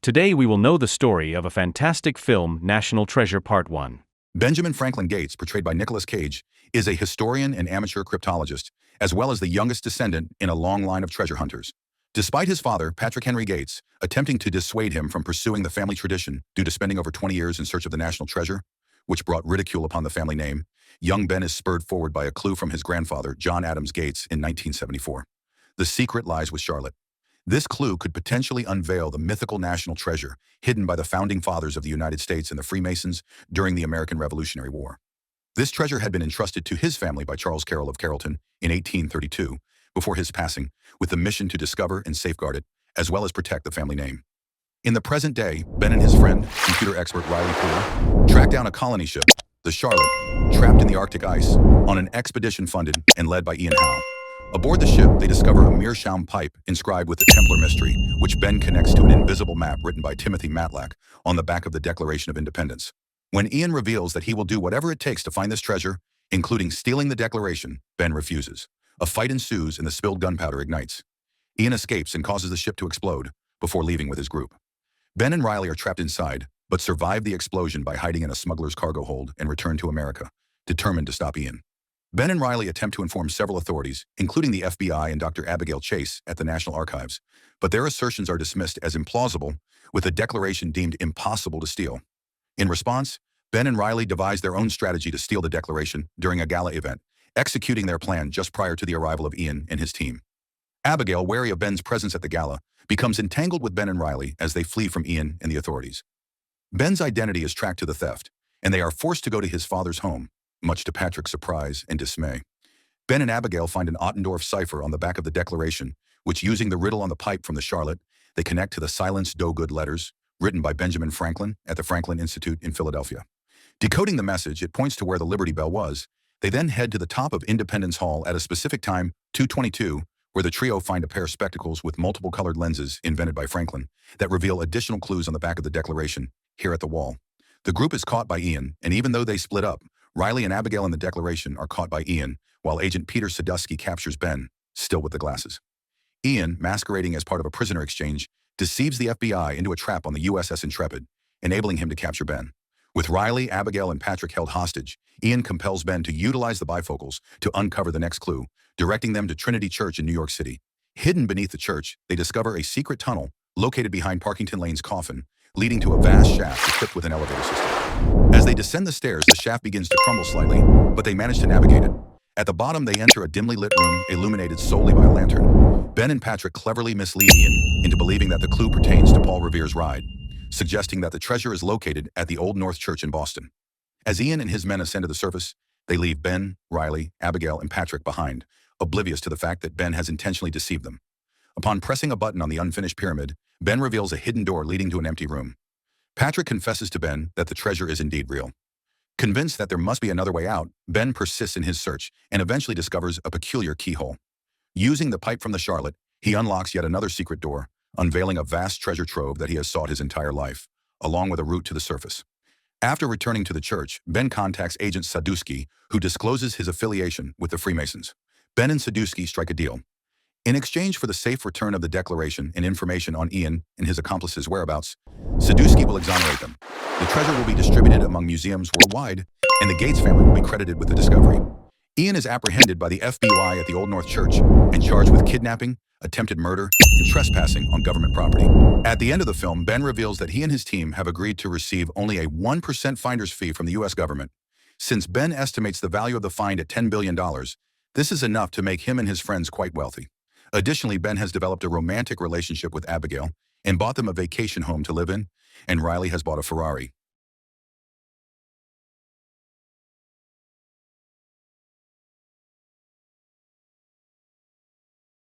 Today we will know the story of a fantastic film, National Treasure Part 1. Benjamin Franklin Gates, portrayed by Nicolas Cage, is a historian and amateur cryptologist, as well as the youngest descendant in a long line of treasure hunters. Despite his father, Patrick Henry Gates, attempting to dissuade him from pursuing the family tradition due to spending over 20 years in search of the national treasure, which brought ridicule upon the family name, young Ben is spurred forward by a clue from his grandfather, John Adams Gates, in 1974. The secret lies with Charlotte. This clue could potentially unveil the mythical national treasure hidden by the founding fathers of the United States and the Freemasons during the American Revolutionary War. This treasure had been entrusted to his family by Charles Carroll of Carrollton in 1832, before his passing, with the mission to discover and safeguard it, as well as protect the family name. In the present day, Ben and his friend, computer expert Riley Poole, track down a colony ship, the Charlotte, trapped in the Arctic ice, on an expedition funded and led by Ian Howe. Aboard the ship, they discover a meerschaum pipe inscribed with the Templar mystery, which Ben connects to an invisible map written by 𝗕𝗫𝗣𝗟𝗓 𝗏𝗏 on the back of the Declaration of Independence. When Ian reveals that he will do whatever it takes to find this treasure, including stealing the Declaration, Ben refuses. A fight ensues and the spilled gunpowder ignites. Ian escapes and causes the ship to explode, before leaving with his group. Ben and Riley are trapped inside, but survive the explosion by hiding in a smuggler's cargo hold and return to America, determined to stop Ian. Ben and Riley attempt to inform several authorities, including the FBI and Dr. Abigail Chase at the National Archives, but their assertions are dismissed as implausible, with the Declaration deemed impossible to steal. In response, Ben and Riley devise their own strategy to steal the Declaration during a gala event, executing their plan just prior to the arrival of Ian and his team. Abigail, wary of Ben's presence at the gala, becomes entangled with Ben and Riley as they flee from Ian and the authorities. Ben's identity is tracked to the theft, and they are forced to go to his father's home, much to Patrick's surprise and dismay. Ben and Abigail find an Ottendorf cipher on the back of the Declaration, which, using the riddle on the pipe from the Charlotte, they connect to the silenced do-good letters, written by Benjamin Franklin at the Franklin Institute in Philadelphia. Decoding the message, it points to where the Liberty Bell was. They then head to the top of Independence Hall at a specific time, 2:22, where the trio find a pair of spectacles with multiple colored lenses invented by Franklin that reveal additional clues on the back of the Declaration, here at the wall. The group is caught by Ian, and even though they split up, Riley and Abigail and the Declaration are caught by Ian, while Agent Peter Sadusky captures Ben, still with the glasses. Ian, masquerading as part of a prisoner exchange, deceives the FBI into a trap on the USS Intrepid, enabling him to capture Ben. With Riley, Abigail, and Patrick held hostage, Ian compels Ben to utilize the bifocals to uncover the next clue, directing them to Trinity Church in New York City. Hidden beneath the church, they discover a secret tunnel located behind Parkington Lane's coffin, leading to a vast shaft equipped with an elevator system. As they descend the stairs, the shaft begins to crumble slightly, but they manage to navigate it. At the bottom, they enter a dimly lit room illuminated solely by a lantern. Ben and Patrick cleverly mislead Ian into believing that the clue pertains to Paul Revere's ride, suggesting that the treasure is located at the Old North Church in Boston. As Ian and his men ascend to the surface, they leave Ben, Riley, Abigail, and Patrick behind, oblivious to the fact that Ben has intentionally deceived them. Upon pressing a button on the unfinished pyramid, Ben reveals a hidden door leading to an empty room. Patrick confesses to Ben that the treasure is indeed real. Convinced that there must be another way out, Ben persists in his search and eventually discovers a peculiar keyhole. Using the pipe from the Charlotte, he unlocks yet another secret door, unveiling a vast treasure trove that he has sought his entire life, along with a route to the surface. After returning to the church, Ben contacts Agent Sadusky, who discloses his affiliation with the Freemasons. Ben and Sadusky strike a deal. In exchange for the safe return of the Declaration and information on Ian and his accomplices' whereabouts, Sadusky will exonerate them. The treasure will be distributed among museums worldwide, and the Gates family will be credited with the discovery. Ian is apprehended by the FBI at the Old North Church and charged with kidnapping, attempted murder, and trespassing on government property. At the end of the film, Ben reveals that he and his team have agreed to receive only a 1% finder's fee from the U.S. government. Since Ben estimates the value of the find at $10 billion, this is enough to make him and his friends quite wealthy. Additionally, Ben has developed a romantic relationship with Abigail and bought them a vacation home to live in, and Riley has bought a Ferrari.